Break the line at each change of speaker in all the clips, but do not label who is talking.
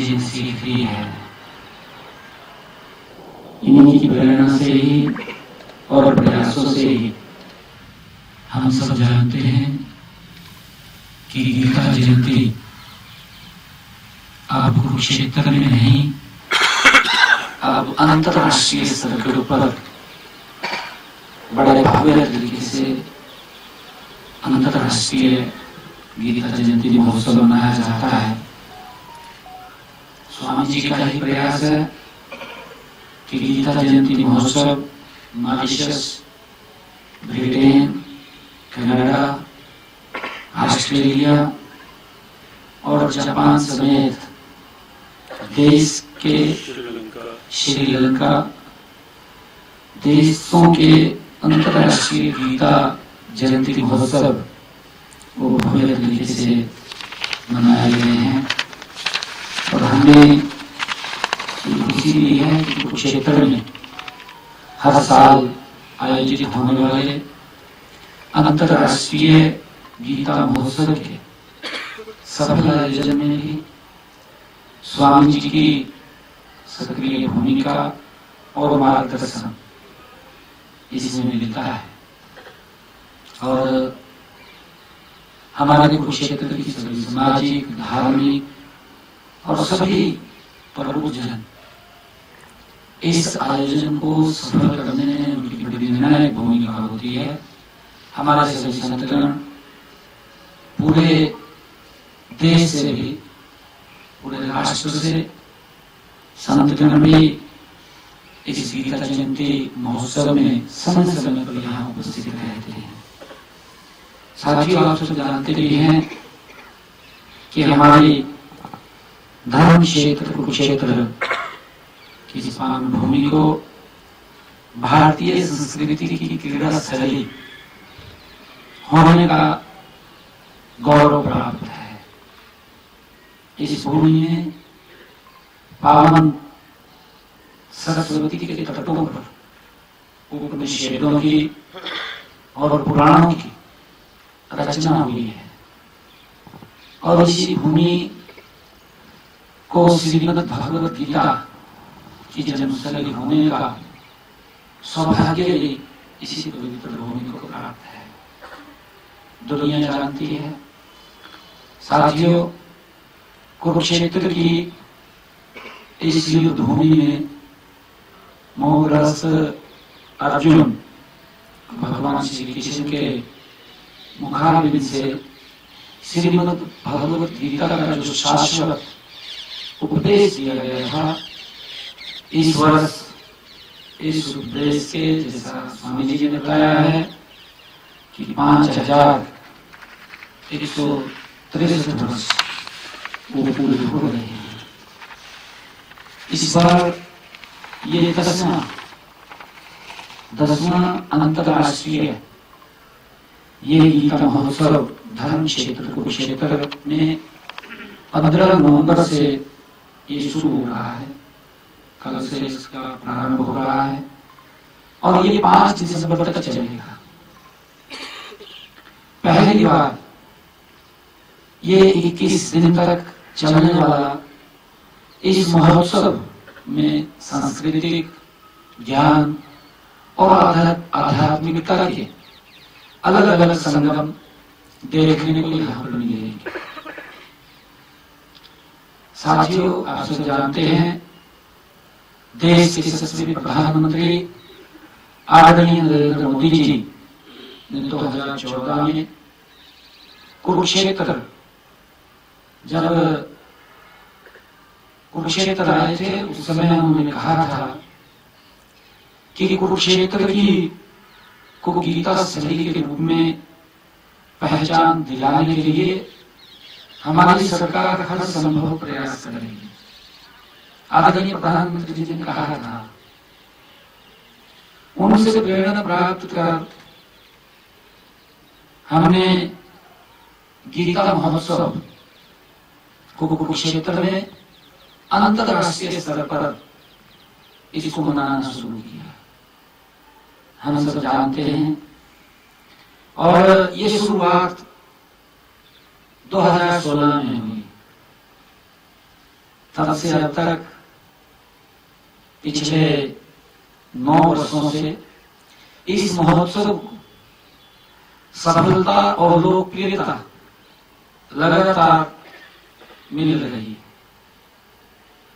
चीजें सीख ली है। इन्हीं की प्रेरणा से ही और प्रयासों से ही हम सब जानते हैं कि गीता जयंती अब कुरुक्षेत्र में नहीं, अब अंतरराष्ट्रीय स्तर के ऊपर बड़े भव्य तरीके से अंतरराष्ट्रीय गीता जयंती महोत्सव मनाया जाता है। स्वामी जी का ही प्रयास है कि गीता जयंती महोत्सव मॉरिशस, ब्रिटेन, कनाडा, ऑस्ट्रेलिया और जापान समेत देश के श्रीलंका देशों के अंतर्राष्ट्रीय गीता जयंती महोत्सव वो भव्य तरीके से मनाए गए हैं। और हमें खुशी भी है कि कुरुक्षेत्र में हर साल आयोजित होने वाले अंतर्राष्ट्रीय गीता महोत्सव के सफल आयोजन में भी स्वामी जी की सक्रिय भूमिका और मार्गदर्शन इसमें मिलता है। और हमारे कुरुक्षेत्र की सभी सामाजिक, धार्मिक और सभी प्रमुख जन इस आयोजन को सफल करने में उनकी बड़ी निर्णायक भूमिका होती है। हमारे सभी संतगण पूरे देश से भी, पूरे राष्ट्र से संतगण भी इस गीता जयंती महोत्सव में समय समय पर यहाँ उपस्थित रहते हैं। साथियों, आप सब जानते भी हैं कि हमारी धर्म क्षेत्र कुरुक्षेत्र की इस पावन भूमि को भारतीय संस्कृति की क्रीड़ा स्थली होने का गौरव प्राप्त है। इस भूमि में पावन सरस्वती के तटों पर उपनिषदों की और पुराणों की रचना हुई है। और इसी भूमि को श्रीमद् भगवद गीता की जन्मस्थली होने का सौभाग्य भी इसी पवित्र भूमि को प्राप्त है। दुनिया जानती है साथियों, कुरुक्षेत्र की इस युद्ध भूमि में मोहग्रस्त अर्जुन भगवान श्री कृष्ण के मुखारविंद से श्रीमद् भगवद गीता का जो शाश्वत उपदेश दिया गया था, इस वर्ष इस उपदेश के, जैसा स्वामी जी ने बताया है कि 5163 वर्ष वो पूरे हो रहे हैं। इस बार ये दसवां अंतर्राष्ट्रीय ये गीता महोत्सव धर्म क्षेत्र कुरुक्षेत्र में 15 नवंबर से ये शुरू हो रहा है। कल से इसका प्रारंभ हो रहा है और ये 5 दिसंबर तक चलेगा। पहली बार ये 21 दिन तक चलने वाला इस महोत्सव में सांस्कृतिक, ज्ञान और आध्यात्मिकता के अलग अलग संगम देखने को यहाँ पर मिलेंगे। साथियों, आप सब जानते हैं देश के यशस्वी प्रधानमंत्री आदरणीय नरेंद्र मोदी जी ने 2014 में कुरुक्षेत्र जब कुरुक्षेत्र आए थे, उस समय उन्होंने कहा था कि कुरुक्षेत्र को गीता स्थली के रूप में पहचान दिलाने के लिए हमारी सरकार हर संभव प्रयास करेगी। आदरणीय प्रधानमंत्री जी ने कहा था, उनसे प्रेरणा प्राप्त कर हमने गीता महोत्सव को कुरुक्षेत्र में अंतरराष्ट्रीय स्तर पर इसको मनाना शुरू किया। हम सब जानते हैं और ये शुरुआत 2016 में हुई। तब से अब तक पिछले 9 वर्षों से इस महोत्सव को सफलता और लोकप्रियता लगातार मिल रही है।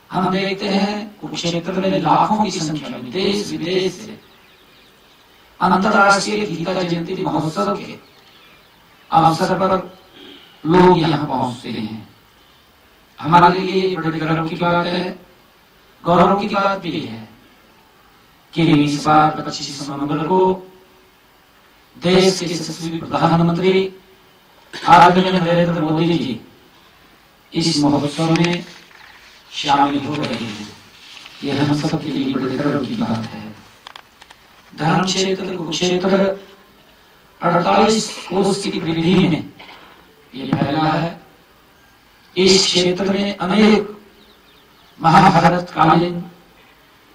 हम देखते हैं कुरुक्षेत्र में लाखों की संख्या में देश विदेश से अंतर्राष्ट्रीय गीता जयंती महोत्सव के अवसर पर लोग यहाँ पहुंचते हैं। हमारे लिए बड़े गर्व की बात है, गौरव की बात भी है कि इस बार 25 नवंबर को देश के यशस्वी प्रधानमंत्री आदरणीय नरेंद्र मोदी जी इस महोत्सव में शामिल हो रहे हैं। यह हम सबके लिए बड़े गर्व की बात है। धर्म क्षेत्र कुरुक्षेत्र 48 कोस की वृद्धि में ये फैला है। इस क्षेत्र में अनेक महाभारत कालीन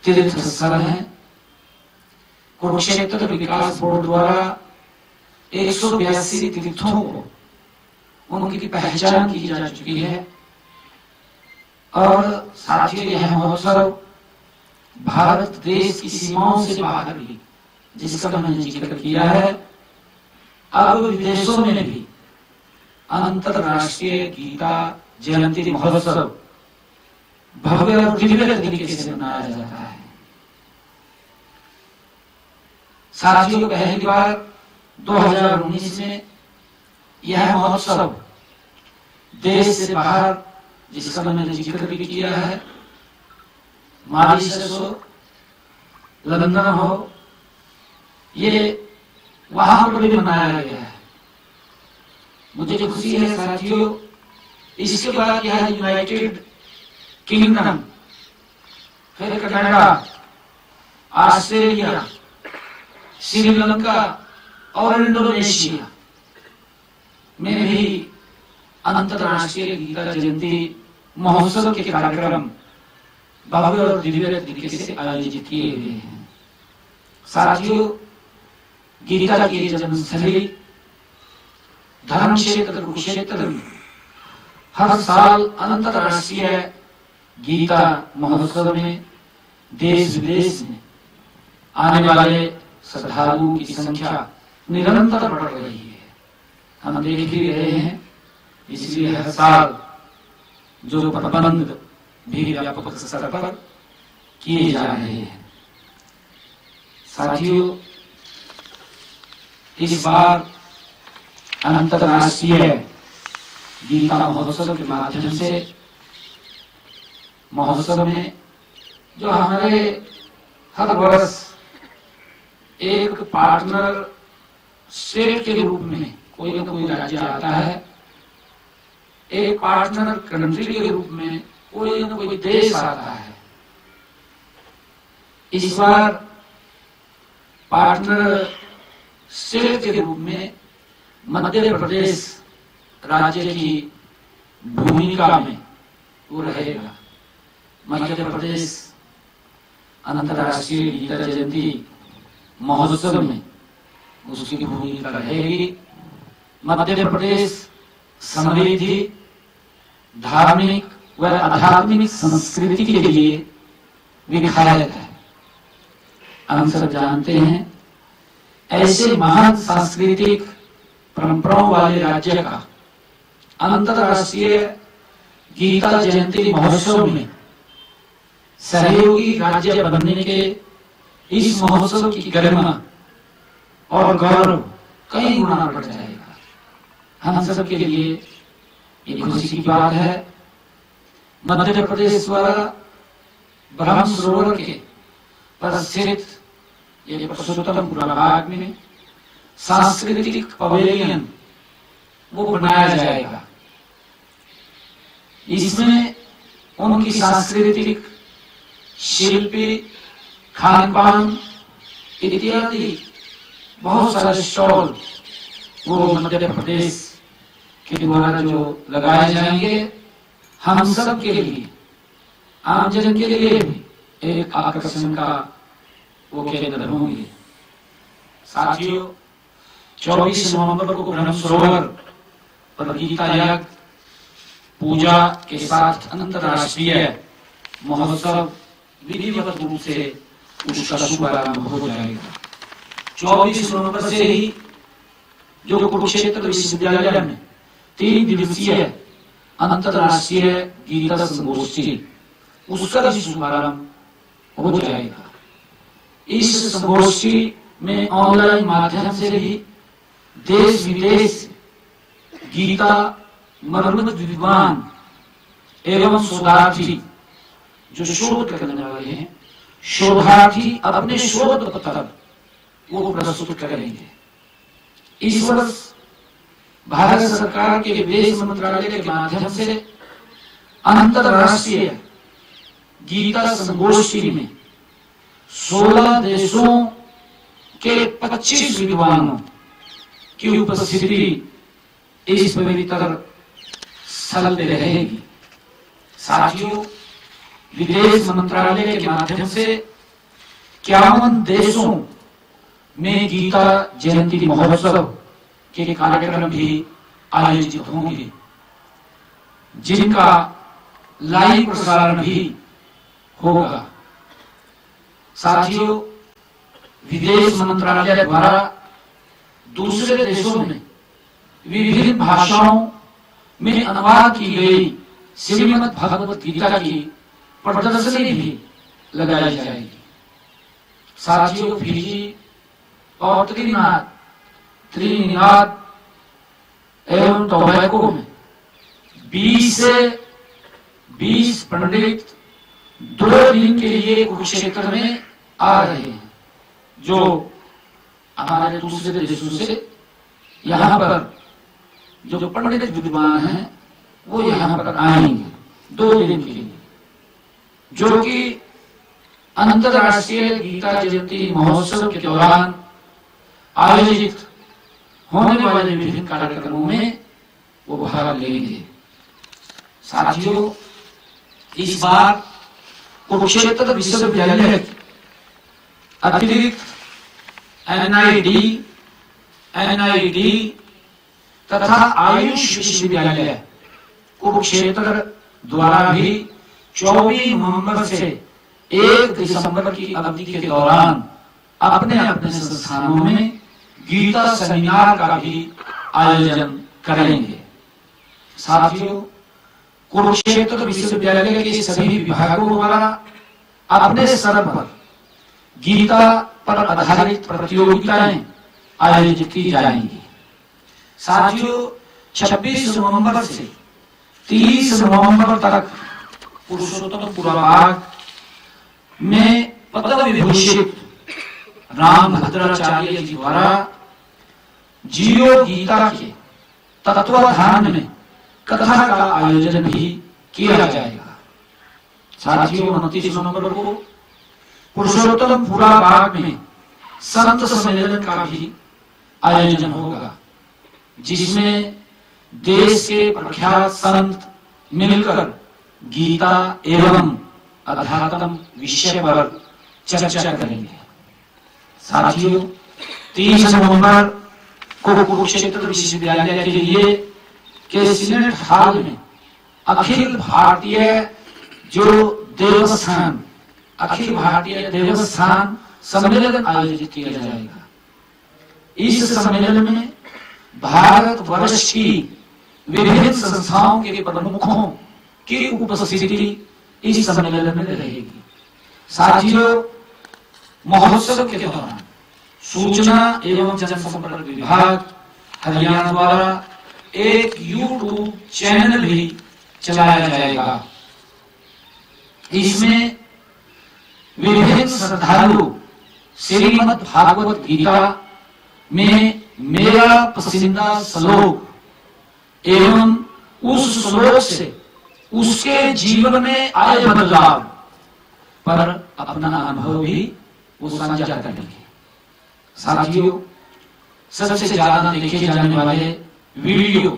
तीर्थ स्थल हैं। कुरुक्षेत्र विकास बोर्ड द्वारा 182 तीर्थों को उनकी पहचान की जा चुकी है और साथियों यह महोत्सव भारत देश की सीमाओं से बाहर भी, जिसका मैंने जिक्र किया है, अब विदेशों में भी अंतरराष्ट्रीय गीता जयंती महोत्सव भव्य और दिव्य तरीके से मनाया जाता है। साथियों पहली बार 2019 में यह महोत्सव देश से बाहर, जिसका मैंने जिक्र भी किया है, मॉरिशस हो, लंदन हो, ये वहां पर भी मनाया गया है। मुझे खुशी है साथियों, इसके बाद यह यूनाइटेड किंगडम, फिर कनाडा, ऑस्ट्रेलिया, श्रीलंका और इंडोनेशिया में भी अंतरराष्ट्रीय गीता जयंती महोत्सव के कार्यक्रम भव्य और दिव्य तरीके से आयोजित किए गए हैं। साथियों, गीता की जन्मस्थली धर्म क्षेत्र कुरुक्षेत्र में हर साल अंतरराष्ट्रीय गीता महोत्सव में देश विदेश में आने वाले श्रद्धालुओं की संख्या निरंतर बढ़ रही है। हम देख ही रहे हैं, इसलिए हर साल जो प्रबंध भी व्यापक स्तर पर किए जा रहे हैं। साथियों, इस बार अंतरराष्ट्रीय गीता महोत्सव के माध्यम से महोत्सव में जो हमारे हर वर्ष एक पार्टनर स्टेट के रूप में कोई न कोई राज्य आता है, एक पार्टनर कंट्री के रूप में कोई न कोई देश आता है। इस बार पार्टनर स्टेट के रूप में मध्य प्रदेश राज्य की भूमिका में वो रहेगा। मध्य प्रदेश अंतरराष्ट्रीय गीता जयंती महोत्सव में उसकी भूमिका रहेगी। मध्य प्रदेश समृद्धि, धार्मिक व आध्यात्मिक संस्कृति के लिए विख्यात है। हम सब जानते हैं, ऐसे महान सांस्कृतिक परंपराओं वाले राज्य का अंतरराष्ट्रीय गीता जयंती महोत्सव में सहयोगी राज्य बनने के इस महोत्सव की गरिमा और गौरव कई गुना बढ़ जाएगा। हम सब के लिए ये खुशी की बात है। मध्य प्रदेश द्वारा ब्रह्म सरोवर के पर स्थित ये पुरुषोत्तमपुरा भाग में सांस्कृतिक पवेलियन वो बनाया जाएगा। इसमें उनकी सांस्कृतिक, शिल्पी, खान पान इत्यादि बहुत सारे स्टॉल वो मध्य प्रदेश के द्वारा जो लगाए जाएंगे, हम सब के लिए, आम जन के लिए भी एक आकर्षण का वो केंद्र होंगे। साथियों, 24 नवंबर को ब्रह्म सरोवर पर गीता याग पूजा के साथ अंतर्राष्ट्रीय महोत्सव विधिवत रूप से उसका शुभारंभ हो जाएगा। 24 नवंबर से ही जो कुरुक्षेत्र विश्वविद्यालय में 3 दिवसीय अंतर्राष्ट्रीय गीता संगोष्ठी उसका भी शुभारंभ हो जाएगा। इस संगोष्ठी में ऑनलाइन माध्यम से भी देश विदेश गीता मर्मज्ञ विद्वान एवं शोधार्थी जो शोध करने वाले हैं, शोधार्थी अपने शोध पत्र वो प्रस्तुत करेंगे। इस वर्ष भारत सरकार के विदेश मंत्रालय के माध्यम से अंतर्राष्ट्रीय गीता संगोष्ठी में 16 देशों के 25 विद्वानों की उपस्थिति इस पवित्र स्थल पे रहेगी। साथियों, विदेश मंत्रालय के माध्यम से 51 देशों में गीता जयंती महोत्सव के कार्यक्रम भी आयोजित होंगे, जिनका लाइव प्रसारण भी होगा। साथियों, विदेश मंत्रालय द्वारा दूसरे देशों में विभिन्न भाषाओं में अनुवाद की गई श्रीमद् भगवत गीता की प्रदर्शनी भी लगाई जाएगी। साथियों, फिजी और त्रिनिदाद एवं टोबैको में 20 से 20 पंडित 2 दिन के लिए कुरुक्षेत्र में आ रहे हैं, जो हमारे दूसरे देशों से यहाँ पर जो पंडित विद्वान हैं वो यहाँ पर आएंगे 2 दिन के लिए, जो कि अंतर्राष्ट्रीय गीता जयंती महोत्सव के दौरान आयोजित होने वाले विभिन्न कार्यक्रमों में वो भाग लेंगे। साथियों, इस बार कुरुक्षेत्र विश्वविद्यालय अतिरिक्त एनआईडी तथा आयुष विश्वविद्यालय कुरुक्षेत्र द्वारा भी 24 नवंबर से 1 दिसंबर की अवधि के दौरान अपने अपने संस्थानों में गीता सेमिनार का भी आयोजन करेंगे। साथियों, कुरुक्षेत्र विश्वविद्यालय के सभी विभागों द्वारा अपने स्तर पर गीता पर आधारित प्रतियोगिताएं आयोजित की जाएंगी। साथियों, 26 नवंबर से 30 नवंबर तक पुरुषोत्तमपुरा बाग में पद्म विभूषित रामभद्राचार्य जी द्वारा जीरो गीता के तत्वाधान में कथा का आयोजन भी किया जाएगा। साथियों, 29 नवंबर को पुरुषोत्तमपुरा बाग में संत सम्मेलन का भी आयोजन होगा, जिसमें देश के प्रख्यात संत मिलकर गीता एवं अध्यात्म विषय पर चर्चा करेंगे। साथियों, 30 नवंबर को कुरुक्षेत्र विश्वविद्यालय के लिए के सीनेट हॉल में अखिल भारतीय देवस्थान सम्मेलन आयोजित किया जाएगा। इस सम्मेलन में भारत वर्ष की विभिन्न संस्थाओं के प्रमुखों की उपस्थिति इस सम्मेलन में रहेगी। साथियों, महोत्सव के दौरान सूचना एवं जनसंपर्क विभाग हरियाणा द्वारा एक यूट्यूब चैनल भी चलाया जाएगा। इसमें विभिन्न श्रद्धालु श्रीमद् भागवत गीता में मेरा पसंदीदा श्लोक एवं उस श्लोक से उसके जीवन में आए बदलाव पर अपना अनुभव भी वो साझा करेंगे। साथियों, सबसे ज्यादा देखे जाने वाले वीडियो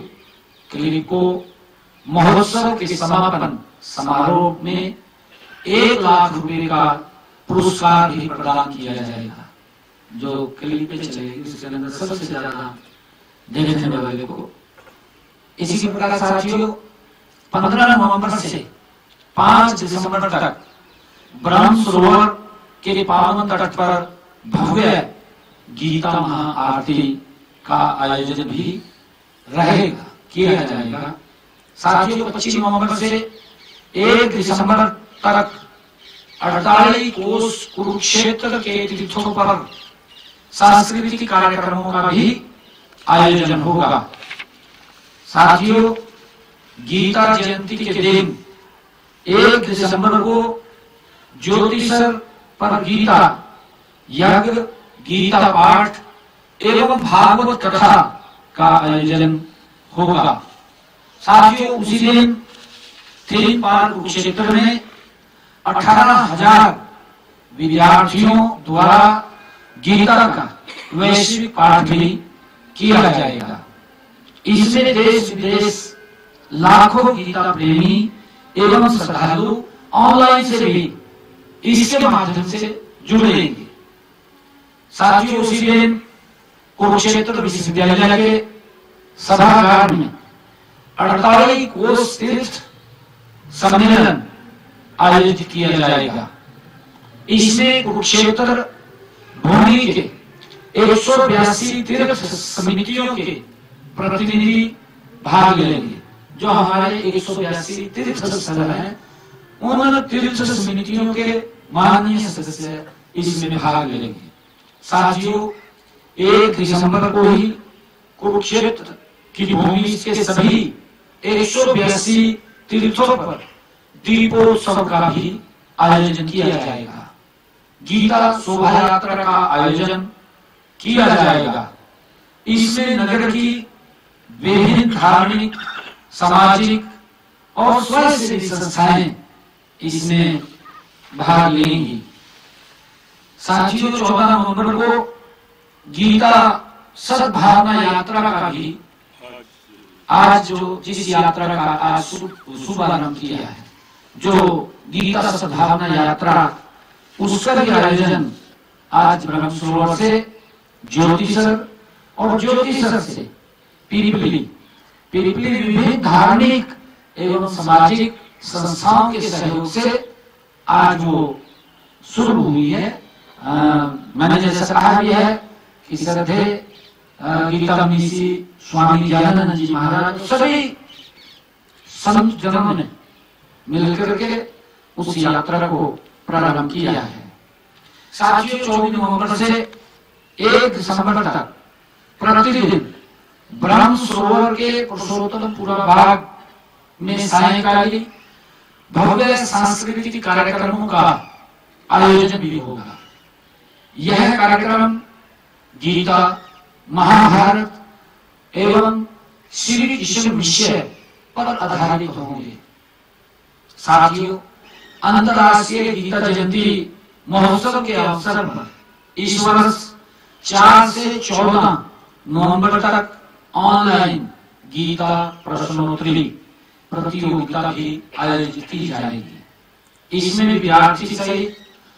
क्लिप को महोत्सव के समापन समारोह में 1 लाख रुपए का पुरस्कार भी प्रदान किया जाएगा। जो क्लिप पे चलेगी उसके अंदर सबसे ज्यादा देखने वाले को। इसी प्रकार साथियों, 15 नवंबर से 5 दिसंबर तक ब्रह्म सरोवर के पावन तट पर भव्य गीता महाआरती का आयोजन भी रहेगा, किया जाएगा। साथियों, 25 नवंबर से 1 दिसंबर तक 48 कोस कुरुक्षेत्र के तीर्थों पर सांस्कृतिक कार्यक्रमों का भी आयोजन होगा। साथियों, गीता जयंती के दिन 1 दिसंबर को ज्योतिषर पर गीता यज्ञ, गीता पाठ एवं भागवत कथा का आयोजन होगा। साथियों, उसी दिन थीम पार्क कुरुक्षेत्र में 18,000 विद्यार्थियों द्वारा गीता का वैश्विक पाठ भी किया जाएगा। इसमें देश विदेश लाखों गीता प्रेमी एवं श्रद्धालु ऑनलाइन से भी इसके माध्यम से जुड़ेंगे। साथियों, उसी दिन कुरुक्षेत्र विश्वविद्यालय के सभागार में 48 कोस तीर्थ सम्मेलन आयोजित किया जाएगा। इसमें कुरुक्षेत्र भूमि के 182 तीर्थ समितियों के प्रतिनिधि भाग लेंगे। जो हमारे 182 तीर्थ स्थल हैं, उन तीर्थ समितियों के माननीय सदस्य इसमें भाग लेंगे। साथियों, 1 दिसंबर को ही कुरुक्षेत्र की भूमि के सभी 182 तीर्थों पर दीपोत्सव का भी आयोजन किया जाएगा। गीता शोभा यात्रा का आयोजन किया जाएगा। इसमें नगर की विभिन्न धार्मिक, सामाजिक और स्वयंसेवी संस्थाएं इसमें भाग लेंगी। साथियों, 14 नवंबर को गीता सद्भावना यात्रा का भी आज जिस यात्रा का आज शुभारंभ किया है, जो गीता सद्भावना यात्रा, उसका भी आयोजन आज ब्रह्म सरोवर से ज्योतिषर और ज्योतिषर से पिपली विभिन्न धार्मिक एवं सामाजिक संस्थाओं के सहयोग से आज वो शुरू हुई है। मैंने जैसा कहा भी है कि श्रद्धे गीता मिशी स्वामी दयानंद जी महाराज, सभी संत जनों ने मिलकर के उस यात्रा को प्रारंभ किया है। साथियों, 24 नवंबर से 1 दिसंबर तक प्रतिदिन ब्रह्म सरोवर के पुरुषोत्तमपुरा बाग में सायंकालीन भव्य सांस्कृतिक कार्यक्रमों का आयोजन भी होगा। यह कार्यक्रम गीता, महाभारत एवं श्री कृष्ण विषय पर आधारित होंगे। साथियों, अंतर्राष्ट्रीय गीता जयंती महोत्सव के अवसर पर इस वर्ष 4 से 14 नवंबर तक ऑनलाइन गीता प्रश्नोत्तरी प्रतियोगिता भी आयोजित की जाएगी। इसमें विद्यार्थी सहित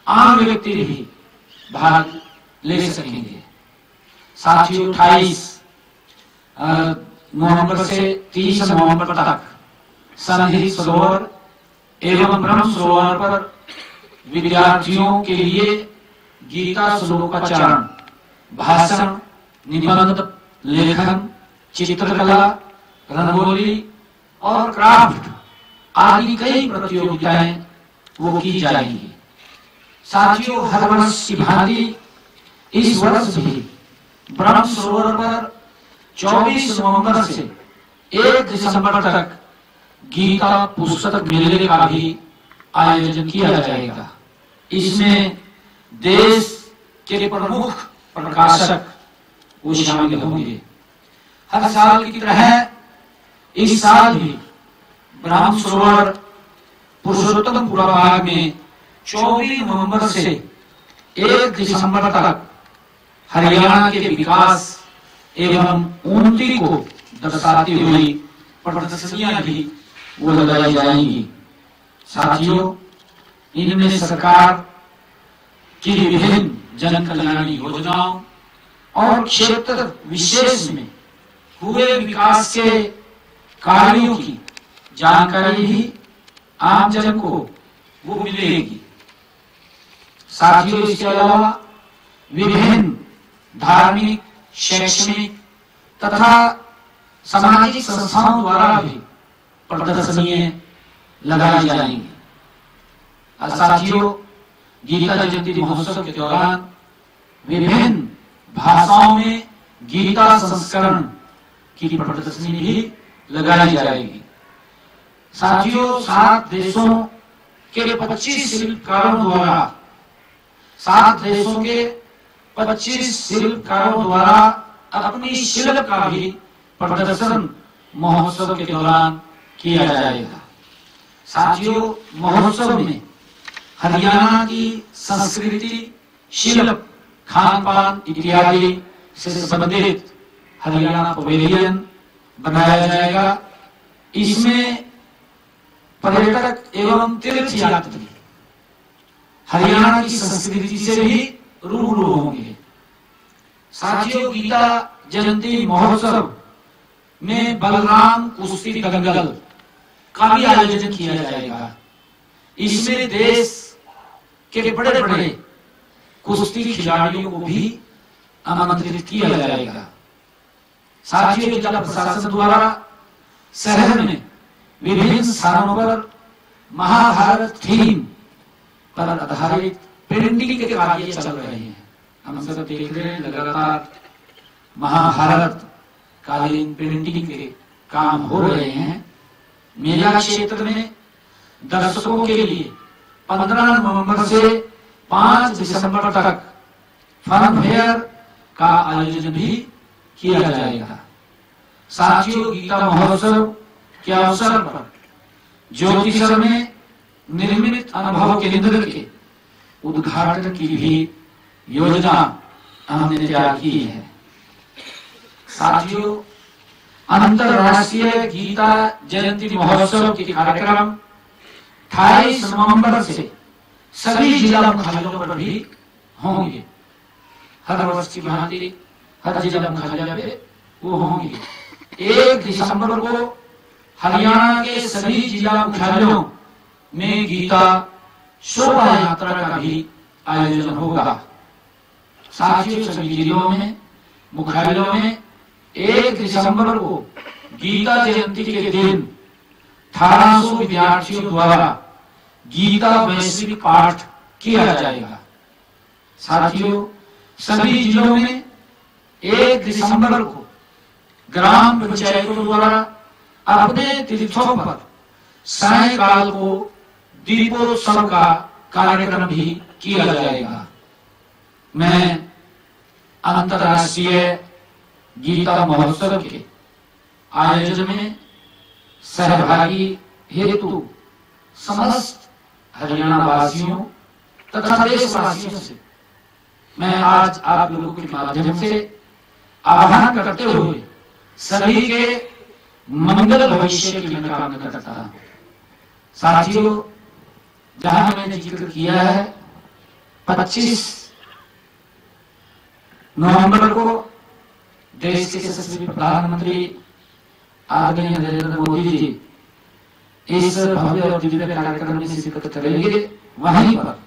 आम व्यक्ति भी भाग ले सकेंगे। साथियों, 28 नवंबर से 30 नवंबर तक संधि सरोवर एवं ब्रह्म सरोवर पर विद्यार्थियों के लिए गीता श्लोकाचारण, भाषण, निबंध लेखन, चित्रकला, रंगोली और क्राफ्ट आदि कई प्रतियोगिताएं वो की जाएंगी। साथियों, हर वर्ष की भांति इस वर्ष भी ब्रह्म सरोवर पर 24 नवंबर से 1 दिसंबर तक गीता पुस्तक मेले का भी आयोजन किया जाएगा। इसमें देश के प्रमुख प्रकाशक वो शामिल होंगे। हर साल की तरह इस साल भी ब्रह्म सरोवर पुरुषोत्तमपुरा बाग में 24 नवंबर से 1 दिसंबर तक हरियाणा के विकास एवं उन्नति को दर्शाती हुई प्रदर्शनियां भी वो लगाई जाएंगी। साथियों, इनमें सरकार की विभिन्न जन कल्याण योजनाओं और क्षेत्र विशेष में हुए विकास के कार्यों की जानकारी भी आम जन को वो मिलेगी। साथियों, इसके अलावा विभिन्न धार्मिक, शैक्षणिक तथा सामाजिक संस्थाओं द्वारा भी प्रदर्शनियां लगाई जाएंगी। और साथियों, गीता जयंती महोत्सव के दौरान विभिन्न भाषाओं में गीता संस्करण की प्रदर्शनी भी लगाई जाएगी। साथियों, 7 देशों के 25 शिल्पकारों द्वारा 7 देशों के 25 शिल्पकारों द्वारा अपनी शिल्प का भी प्रदर्शन महोत्सव के दौरान किया जाएगा। साथियों, महोत्सव में हरियाणा की संस्कृति, शिल्प, खान पान इत्यादि से संबंधित हरियाणा पवेलियन बनाया जाएगा। इसमें पर्यटक एवं तीर्थ यात्री हरियाणा की संस्कृति से भी रूबरू होंगे। साथियों, गीता जयंती महोत्सव में बलराम कुश्ती दंगल का भी आयोजन किया जाएगा। इसमें देश के बड़े बड़े कुश्ती खिलाड़ियों को भी आमंत्रित किया जाएगा। साथियों, जिला प्रशासन द्वारा शहर में विभिन्न स्थानों पर महाभारत थीम पर आधारित पेंटिंग के कार्य चल रहे हैं। हम सब देख रहे हैं, लगातार महाभारत कालीन पेंटिंग के काम हो रहे हैं। मेला क्षेत्र में दर्शकों के लिए 15 नवंबर से 5 दिसंबर तक फन फेयर का आयोजन भी किया जाएगा। साथियों, गीता महोत्सव के अवसर पर ज्योतिषर में निर्मित अनुभव केंद्र के उद्घाटन की भी योजना हमने तैयार की है। साथियों, अंतरराष्ट्रीय गीता जयंती महोत्सव के कार्यक्रम 28 नवंबर से सभी जिला मुख्यालयों पर भी होंगे। हर वर्ष की भांति हर जिला मुख्यालय पे वो होंगे। 1 दिसंबर को हरियाणा के सभी जिला मुख्यालयों में गीता शोभा यात्रा का भी आयोजन होगा। साथियों, सभी जिलों में मुख्यालयों में 1 दिसंबर को गीता जयंती के दिन 1800 विद्यार्थियों द्वारा गीता वैश्विक पाठ किया जाएगा। साथियों, सभी जिलों में 1 दिसंबर को ग्राम पंचायतों द्वारा अपने तीर्थों पर सायंकाल को दीपोत्सव का कार्यक्रम भी किया जाएगा। मैं अंतर्राष्ट्रीय गीता महोत्सव के आयोजन में सहभागी हेतु समस्त हरियाणा वासियों तथा देशवासियों से मैं आज आप लोगों के माध्यम से आह्वान करते हुए सभी के मंगल भविष्य की मैं कामना करता हूं। साथियों, जहां मैंने जिक्र किया है 25 नवंबर को देश के यशस्वी प्रधानमंत्री आदरणीय नरेंद्र मोदी जी इस भव्य और दिव्य कार्यक्रम में शिरकत करेंगे। वहीं पर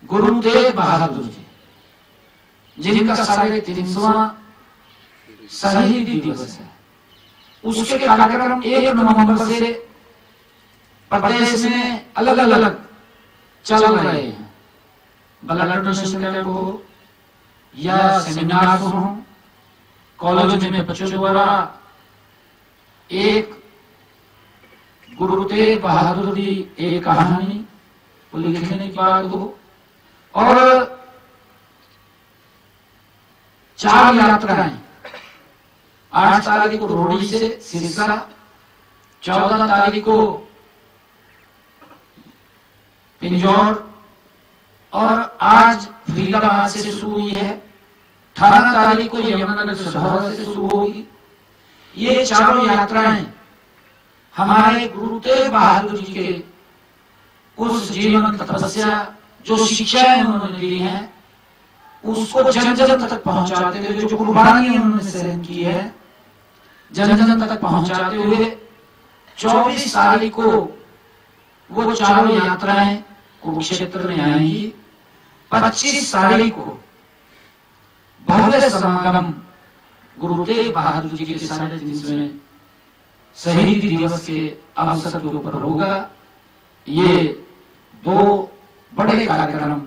गुरुदेव बहादुर जी, जिनका 350वां शहीदी दिवस है, उसके कार्यक्रम 1 नवंबर से प्रदेश में अलग अलग चल रहे हैं। ब्लड डोनेशन कैंप हो या सेमिनार हो, कॉलेज में बच्चों द्वारा एक गुरुदेव बहादुर जी एक कहानी को लिखने की बात हो, और 4 यात्राएं 8 तारीख को रोहड़ी से सिरसा, 14 तारीख को पिंजौर और आज फरीदाबाद से शुरू हुई है, 18 तारीख को यमुनानगर से शुरू होगी। ये चारों यात्राएं हमारे गुरुदेव बहादुर जी के उस जीवन तपस्या जो शिक्षाएं उन्होंने दी हैं उसको जन जन तक पहुंचाते हुए, जो कुर्बानी उन्होंने सहन की है, जन जन तक पहुंचाते हुए 24 तारीख को वो चारों यात्राएं कुरुक्षेत्र में आएंगी। 25 तारीख को भव्य समागम गुरु तेग बहादुर जी के 350वें शहीदी दिवस के अवसर के ऊपर होगा। ये 2 बड़े कार्यक्रम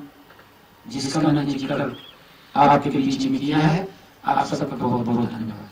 जिसका मैंने जिक्र आपके बीच में किया है। आप सबका बहुत बहुत धन्यवाद।